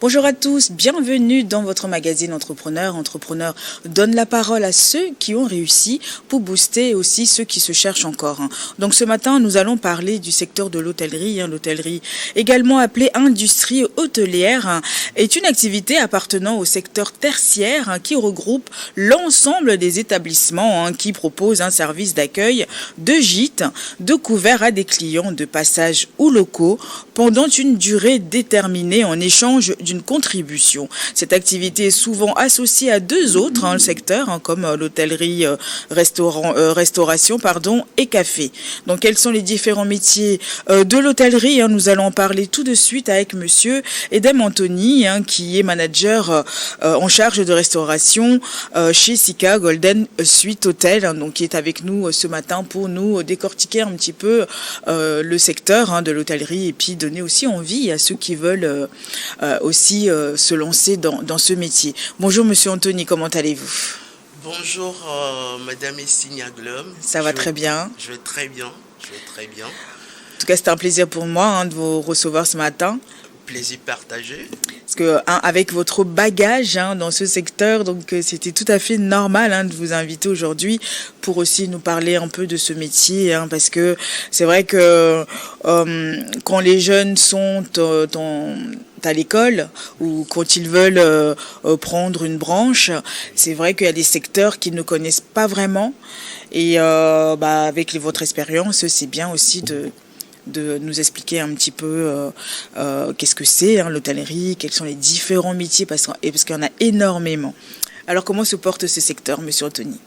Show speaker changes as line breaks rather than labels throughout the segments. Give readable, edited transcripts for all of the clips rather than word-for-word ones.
Bonjour à tous, bienvenue dans votre magazine Entrepreneur. Entrepreneur donne la parole à ceux qui ont réussi pour booster aussi ceux qui se cherchent encore. Donc ce matin, nous allons parler du secteur de l'hôtellerie. L'hôtellerie, également appelée industrie hôtelière, est une activité appartenant au secteur tertiaire qui regroupe l'ensemble des établissements qui proposent un service d'accueil de gîtes, de couverts à des clients de passage ou locaux pendant une durée déterminée en échange d'une contribution. Cette activité est souvent associée à deux autres secteurs, comme l'hôtellerie, restauration et café. Donc, quels sont les différents métiers de l'hôtellerie? Nous allons en parler tout de suite avec monsieur Edem Anthony, qui est manager en charge de restauration chez Sika Golden Suite Hotel, donc qui est avec nous ce matin pour nous décortiquer un petit peu le secteur de l'hôtellerie et puis donner aussi envie à ceux qui veulent aussi se lancer dans ce métier. Bonjour Monsieur Anthony, comment allez-vous?
Bonjour Madame Essigna Glom.
Ça va très bien.
Je vais très bien.
En tout cas, c'était un plaisir pour moi de vous recevoir ce matin.
Plaisir partagé.
Parce que avec votre bagage dans ce secteur, donc c'était tout à fait normal de vous inviter aujourd'hui pour aussi nous parler un peu de ce métier, parce que c'est vrai que quand les jeunes sont à l'école ou quand ils veulent prendre une branche, c'est vrai qu'il y a des secteurs qu'ils ne connaissent pas vraiment et avec votre expérience, c'est bien aussi de nous expliquer un petit peu qu'est-ce que c'est l'hôtellerie, quels sont les différents métiers, parce qu'il y en a énormément. Alors, comment se porte ce secteur, Monsieur Anthony?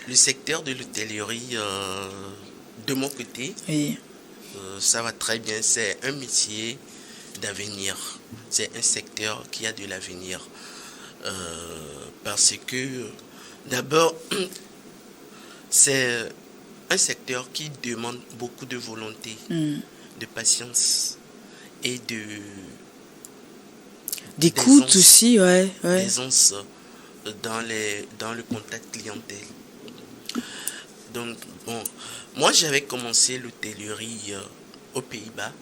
Le secteur de l'hôtellerie, de mon côté,
oui.
Ça va très bien. C'est un métier d'avenir. C'est un secteur qui a de l'avenir. Parce que d'abord, c'est un secteur qui demande beaucoup de volonté, de patience et
d'écoute aussi,
d'aisance dans le contact clientèle. Donc, bon, moi j'avais commencé l'hôtellerie aux Pays-Bas.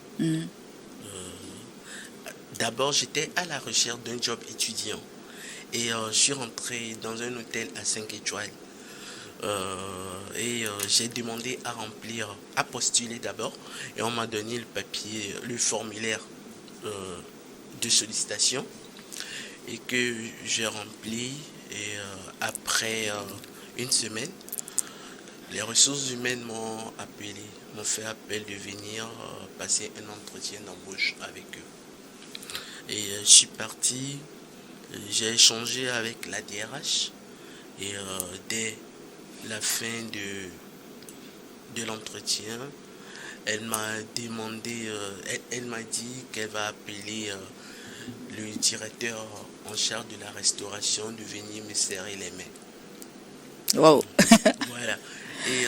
D'abord, j'étais à la recherche d'un job étudiant. Et je suis rentré dans un hôtel à 5 étoiles. J'ai demandé à postuler d'abord. Et on m'a donné le papier, le formulaire de sollicitation. Et que j'ai rempli. Et après une semaine, les ressources humaines m'ont fait appel de venir passer un entretien d'embauche avec eux. Et je suis parti. J'ai échangé avec la DRH et dès la fin de l'entretien, elle m'a dit qu'elle va appeler le directeur en charge de la restauration de venir me serrer les mains.
Wow.
Voilà. Et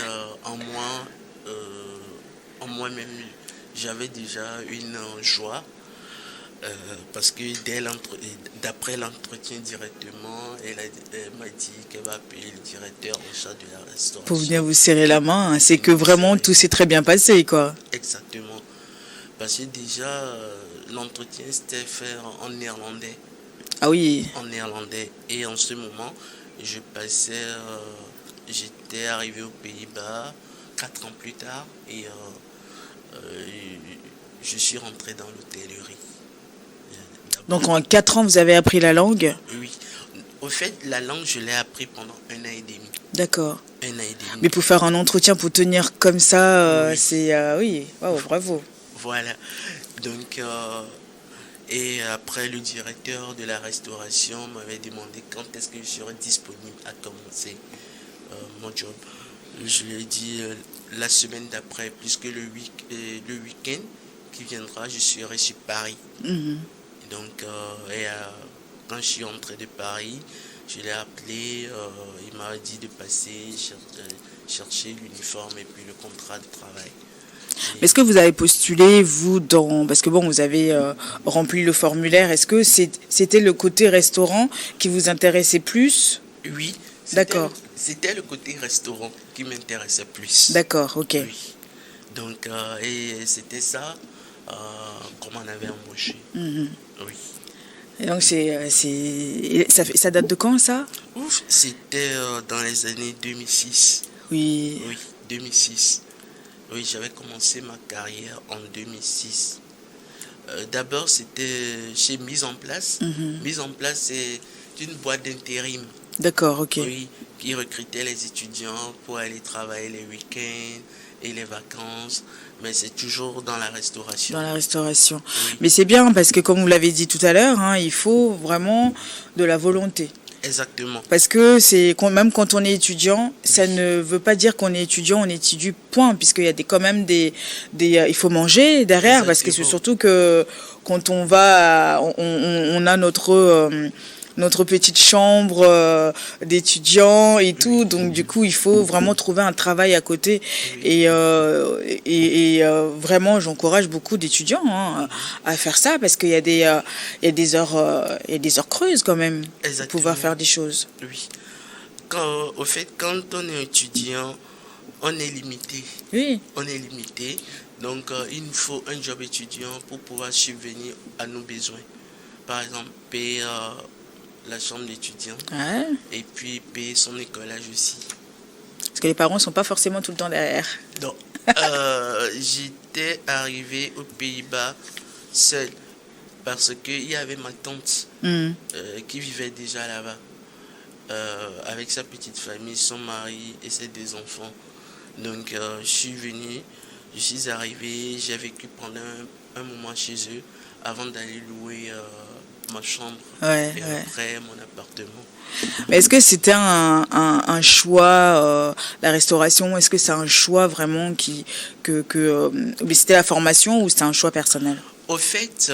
en moi-même, j'avais déjà une joie. Parce que d'après l'entretien directement, elle m'a dit qu'elle va appeler le directeur en charge de la restauration.
Pour venir vous serrer la main, c'est que vraiment tout s'est très bien passé, quoi.
Exactement. Parce que déjà, l'entretien s'était fait en néerlandais.
Ah oui.
En néerlandais. Et en ce moment, j'étais arrivé aux Pays-Bas 4 ans plus tard et je suis rentré dans l'hôtellerie.
Donc en 4 ans, vous avez appris la langue?
Oui. Au fait, la langue, je l'ai appris pendant 1 an et demi.
D'accord.
1 an et demi.
Mais pour faire un entretien, pour tenir comme ça,
oui.
c'est... oui, wow, bravo.
Voilà. Donc, et après, le directeur de la restauration m'avait demandé quand est-ce que je serais disponible à commencer mon job. Je lui ai dit la semaine d'après, puisque le week-end qui viendra, je serai sur Paris. Donc, quand je suis rentré de Paris, je l'ai appelé, il m'a dit de passer chercher l'uniforme et puis le contrat de travail.
Est-ce que vous avez postulé, vous, parce que bon, vous avez rempli le formulaire, est-ce que c'était le côté restaurant qui vous intéressait plus?
Oui.
D'accord.
C'était le côté restaurant qui m'intéressait plus.
D'accord, ok.
Oui. Donc, et c'était ça qu'on m'en avait embauché.
Mhm.
Oui.
Et donc, ça date de quand, ça?
Ouf, c'était dans les années 2006.
Oui.
Oui, 2006. Oui, j'avais commencé ma carrière en 2006. D'abord, c'était chez Mise en Place.
Mhm.
Mise en Place, c'est une boîte d'intérim.
D'accord, ok.
Oui, qui recrutait les étudiants pour aller travailler les week-ends et les vacances. Mais c'est toujours dans la restauration.
Dans la restauration.
Oui,
Mais c'est bien parce que, comme vous l'avez dit tout à l'heure, hein, il faut vraiment de la volonté.
exactement.
Parce que même quand on est étudiant, ça ne veut pas dire qu'on est étudiant, on étudie point, puisqu'il y a quand même il faut manger derrière, parce que c'est
Exactement.
surtout que quand on va, on a notre petite chambre d'étudiants et tout, donc du coup il faut vraiment trouver un travail à côté
Oui.
et vraiment j'encourage beaucoup d'étudiants, hein, à faire ça parce qu'il y a il y a des heures creuses quand même pour
Exactement.
pouvoir faire des choses.
Oui. Au fait, quand on est étudiant, on est limité.
Oui,
On est limité. Donc, il nous faut un job étudiant pour pouvoir subvenir à nos besoins. Par exemple, payer la chambre d'étudiant
ouais,
et puis payer son écolage aussi.
parce que les parents sont pas forcément tout le temps derrière.
Donc, j'étais arrivé aux Pays-Bas seul parce qu'il y avait ma tante
Mm.
qui vivait déjà là-bas avec sa petite famille, son mari et ses deux enfants. Donc, je suis venu, je suis arrivé, j'ai vécu pendant un moment chez eux avant d'aller louer ma chambre
Ouais,
et
ouais.
après mon appartement.
Mais est-ce que c'était un choix, la restauration, est-ce que c'est un choix vraiment mais c'était la formation ou c'était un choix personnel?
Au fait,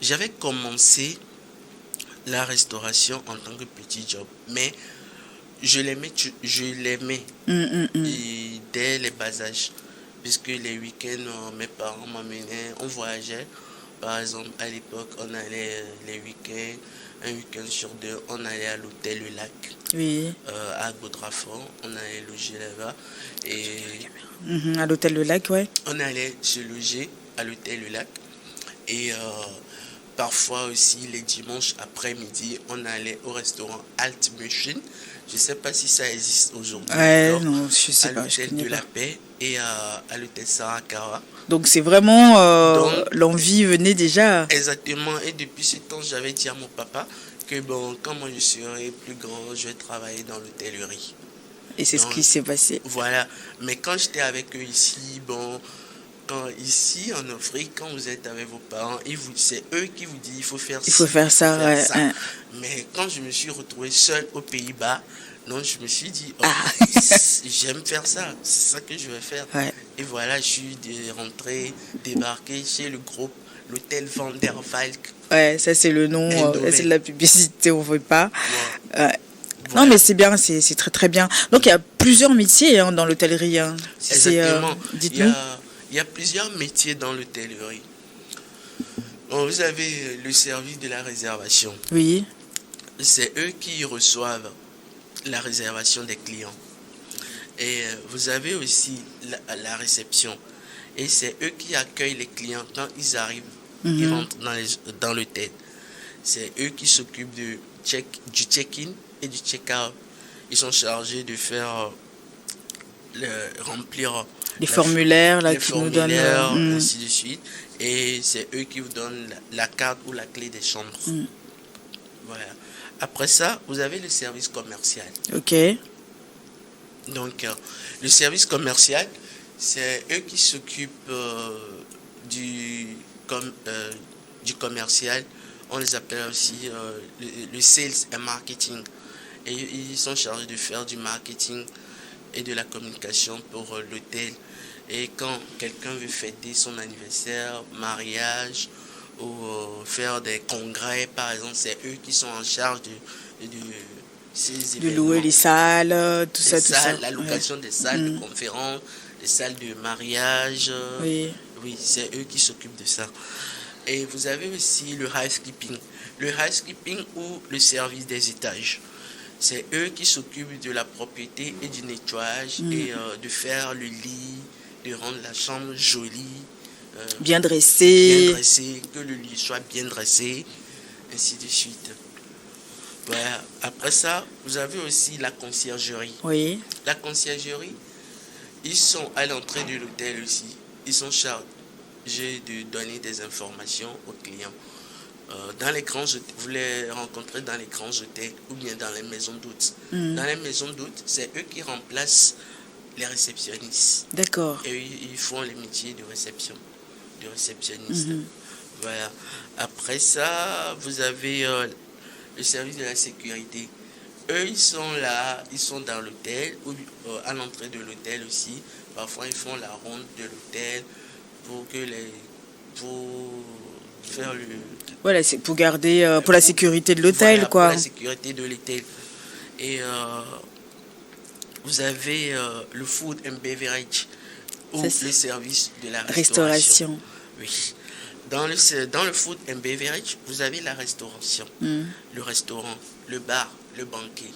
j'avais commencé la restauration en tant que petit job, mais je l'aimais et dès les bas âges, puisque les week-ends, mes parents m'amenaient, on voyageait. Par exemple, à l'époque, on allait les week-ends, un week-end sur deux, on allait à l'hôtel Le Lac,
Oui.
à Gaudrafort, on allait loger là-bas et
Mhm, à l'hôtel Le Lac, ouais.
on allait se loger à l'hôtel Le Lac et parfois aussi les dimanches après-midi, on allait au restaurant Alt Machine. Je ne sais pas si ça existe aujourd'hui
Ouais,
encore.
non, je sais
À
pas, je
l'hôtel
connais
de la
pas.
Paix et à l'hôtel Sarakara.
Donc c'est vraiment
Donc,
l'envie venait déjà.
exactement. Et depuis ce temps, j'avais dit à mon papa que bon, quand moi je serai plus grand, je vais travailler dans l'hôtellerie.
Et c'est ce
Donc,
qui s'est passé.
voilà. Mais quand j'étais avec eux ici, bon, quand ici en Afrique, quand vous êtes avec vos parents, c'est eux qui vous disent il faut faire
Il faut
ci,
faire
il faut
ça,
faire
ouais.
ça.
Hein.
Mais quand je me suis retrouvé seul aux Pays-Bas, donc je me suis dit, oh,
Ah.
j'aime faire ça, c'est ça que je vais faire.
Ouais.
Et voilà, je suis rentré, débarqué chez le groupe, l'hôtel Van der Valk.
Ouais, ça c'est le nom,
Indolé.
c'est de la publicité, on veut pas.
Bon,
Ouais.
voilà.
Non, mais c'est bien, c'est très très bien. Donc il y a plusieurs métiers, hein, dans l'hôtellerie. Hein.
Exactement.
Dites-nous.
Il y a plusieurs métiers dans l'hôtellerie. Bon, vous avez le service de la réservation.
Oui.
C'est eux qui reçoivent la réservation des clients. Et vous avez aussi la réception. Et c'est eux qui accueillent les clients quand ils arrivent, ils rentrent dans l'hôtel. C'est eux qui s'occupent du check-in et du check-out. Ils sont chargés de faire remplir
Les formulaires là
les
qui nous donnent.
formulaires, ainsi de suite. Et c'est eux qui vous donnent la carte ou la clé des chambres. Voilà. Après ça, vous avez le service commercial.
Ok.
Donc, le service commercial, c'est eux qui s'occupent du commercial. On les appelle aussi le sales et marketing. Et ils sont chargés de faire du marketing et de la communication pour l'hôtel. Et quand quelqu'un veut fêter son anniversaire, mariage ou faire des congrès, par exemple, c'est eux qui sont en charge de ces
De
événements.
louer les salles, tout ça, tout ça.
La location des salles de conférence, des salles de mariage.
Oui.
Oui, c'est eux qui s'occupent de ça. Et vous avez aussi le housekeeping. Le housekeeping ou le service des étages. C'est eux qui s'occupent de la propriété et du nettoyage et de faire le lit, de rendre la chambre jolie,
bien dressée,
que le lit soit bien dressé, ainsi de suite. Voilà. Après ça, vous avez aussi la conciergerie.
Oui.
La conciergerie, ils sont à l'entrée de l'hôtel aussi. Ils sont chargés de donner des informations aux clients. Dans les grands hôtels, vous les rencontrez dans les grands hôtels ou bien dans les maisons d'hôtes. Dans les maisons d'hôtes, c'est eux qui remplacent les réceptionnistes.
D'accord.
Et ils font les métiers de réception, de réceptionniste. Voilà. Après ça, vous avez le service de la sécurité. Eux, ils sont là, ils sont dans l'hôtel, ou à l'entrée de l'hôtel aussi. Parfois, ils font la ronde de l'hôtel pour faire le...
Voilà, c'est pour garder, pour la sécurité de l'hôtel,
voilà,
quoi.
Pour la sécurité de l'hôtel. Et vous avez le food and beverage, ou le service de la restauration. Oui. Dans le food and beverage, vous avez la restauration, le restaurant, le bar, le banquet,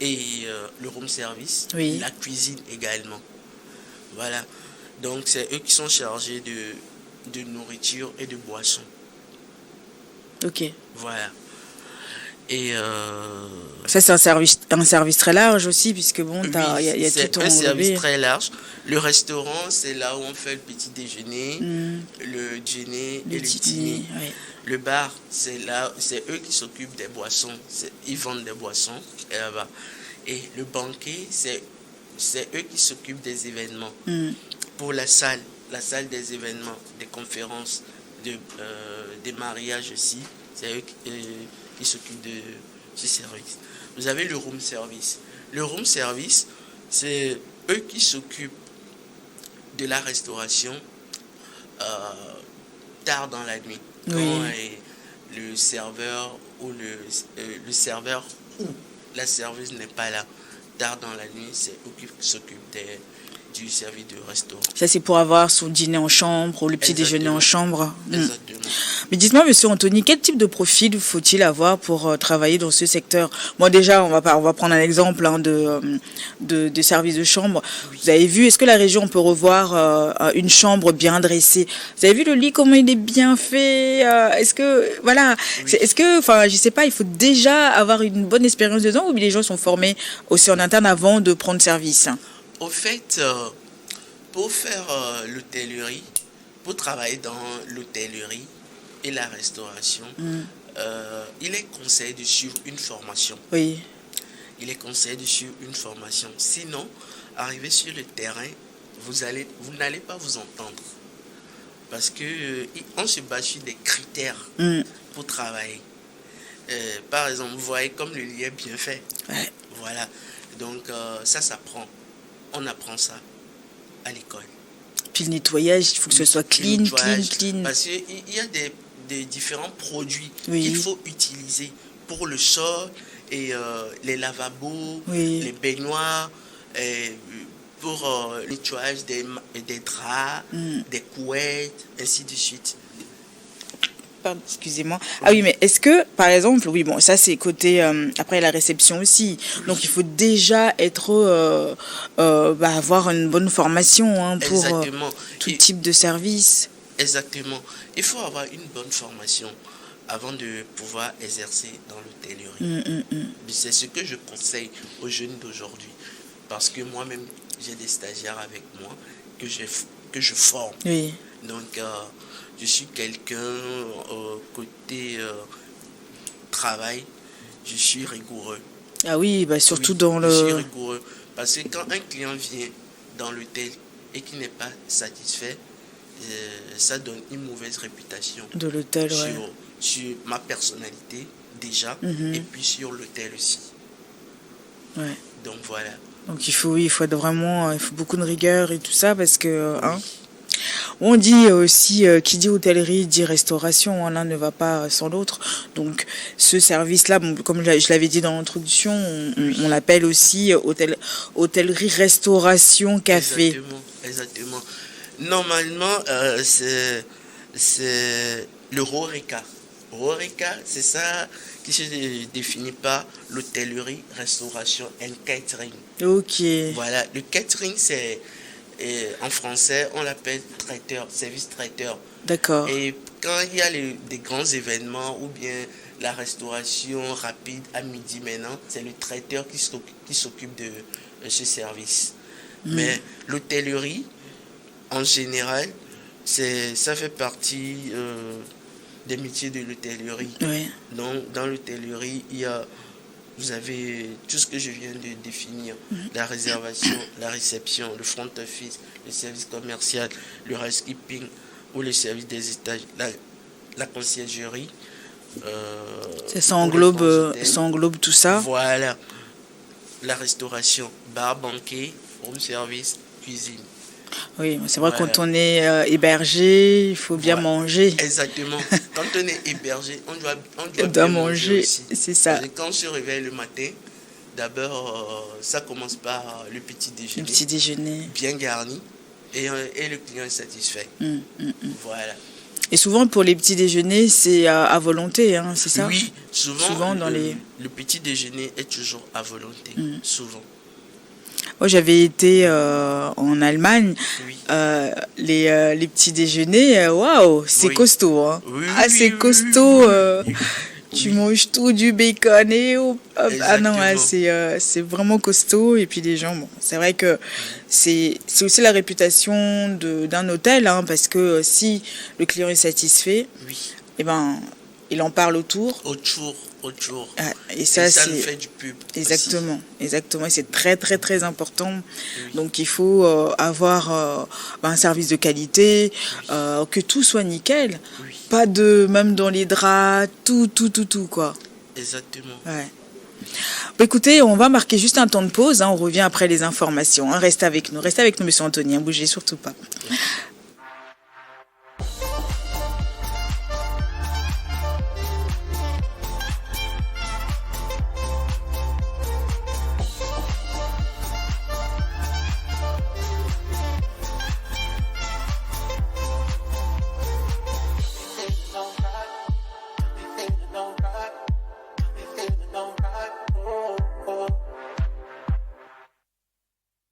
et le room service, la cuisine également. Voilà. Donc, c'est eux qui sont chargés de nourriture et de boissons.
Ok.
Voilà. Et
ça, c'est un service très large aussi, puisque bon, il y a tout
un service très large. Le restaurant, c'est là où on fait le petit déjeuner, le dîner et le dîner.
Ouais.
Le bar, c'est eux qui s'occupent des boissons. Ils vendent des boissons là-bas. Et le banquet, c'est eux qui s'occupent des événements. Pour la salle des événements, des conférences, des mariages aussi, c'est eux qui s'occupent de ce service. Vous avez le room service. Le room service, c'est eux qui s'occupent de la restauration tard dans la nuit. Quand le serveur ou le serveur ou la serveuse n'est pas là, tard dans la nuit, c'est eux qui s'occupent du service de restaurant.
Ça, c'est pour avoir son dîner en chambre ou le petit déjeuner en chambre.
Exactement.
Mais dites-moi, monsieur Anthony, quel type de profil faut-il avoir pour travailler dans ce secteur? Moi, déjà, on va prendre un exemple de service de chambre. Oui. Vous avez vu, est-ce que la région peut revoir une chambre bien dressée? Vous avez vu le lit, comment il est bien fait? Est-ce que, voilà, est-ce que, enfin, je sais pas, il faut déjà avoir une bonne expérience dedans ou les gens sont formés aussi en interne avant de prendre service?
Au fait, pour faire l'hôtellerie, pour travailler dans l'hôtellerie et la restauration, il est conseillé de suivre une formation.
Oui.
Il est conseillé de suivre une formation. Sinon, arriver sur le terrain, vous n'allez pas vous entendre. Parce qu'on se base sur des critères pour travailler. Par exemple, vous voyez comme le lit est bien fait.
Ouais.
Voilà. Donc, ça s'apprend. On apprend ça à l'école.
Puis le nettoyage, il faut que ce soit clean.
Parce qu'il y a des différents produits qu'il faut utiliser pour le sol et les lavabos, les baignoires, pour le nettoyage des draps, des couettes, ainsi de suite.
Pardon, excusez-moi. Ah oui, mais est-ce que, par exemple, oui, bon, ça c'est côté, après la réception aussi, donc il faut déjà être, avoir une bonne formation pour tout type de service.
Exactement. Il faut avoir une bonne formation avant de pouvoir exercer dans l'hôtellerie. C'est ce que je conseille aux jeunes d'aujourd'hui, parce que moi-même, j'ai des stagiaires avec moi que je forme.
Oui.
Donc, je suis quelqu'un côté travail, je suis rigoureux.
Ah oui, surtout dans
Je suis rigoureux. Parce que quand un client vient dans l'hôtel et qui n'est pas satisfait, ça donne une mauvaise réputation
de l'hôtel,
sur ma personnalité déjà, et puis sur l'hôtel aussi.
Ouais.
Donc voilà.
Donc il faut beaucoup de rigueur et tout ça, parce que on dit aussi, qui dit hôtellerie dit restauration, l'un ne va pas sans l'autre. Donc ce service-là, comme je l'avais dit dans l'introduction, on l'appelle aussi hôtellerie, restauration, café.
Exactement. Normalement, c'est le RORECA. RORECA, c'est ça qui se définit par l'hôtellerie, restauration et catering.
Ok.
Voilà, le catering, c'est Et en français, on l'appelle traiteur, service traiteur.
D'accord.
Et quand il y a des grands événements ou bien la restauration rapide à midi maintenant, c'est le traiteur qui s'occupe de ce service. Mais l'hôtellerie, en général, ça fait partie des métiers de l'hôtellerie.
Oui.
Donc, dans l'hôtellerie, vous avez tout ce que je viens de définir. La réservation, la réception, le front office, le service commercial, le housekeeping ou le service des étages, la conciergerie.
Ça englobe tout ça.
Voilà. La restauration, bar, banquet, home service, cuisine.
Oui, c'est vrai, quand on est hébergé, il faut bien manger.
Exactement. Quand on est hébergé, on doit
bien
manger
manger
aussi.
C'est ça.
Parce que quand on se réveille le matin, d'abord, ça commence par le petit déjeuner.
Le petit déjeuner.
Bien garni. Et le client est satisfait. Voilà.
Et souvent, pour les petits déjeuners, c'est à volonté, hein, c'est ça?
Oui, souvent
le
petit déjeuner est toujours à volonté. Souvent.
Moi, j'avais été en Allemagne.
Oui.
Les petits déjeuners, waouh, c'est costaud. Hein.
Oui,
c'est costaud. Tu manges tout, du bacon et hop. Ah non, c'est vraiment costaud. Et puis les gens, bon, c'est vrai que c'est aussi la réputation d'un hôtel, hein, parce que si le client est satisfait, eh ben, il en parle autour.
Autour.
Ah, et ça
nous fait du pub.
Exactement. Et c'est très, très, très important.
Oui.
Donc, il faut avoir un service de qualité, que tout soit nickel.
Oui.
Pas même dans les draps, tout, quoi.
Exactement.
Ouais. Bon, écoutez, on va marquer juste un temps de pause. Hein, on revient après les informations. Hein. Restez avec nous, monsieur Anthony. Ne bougez surtout pas.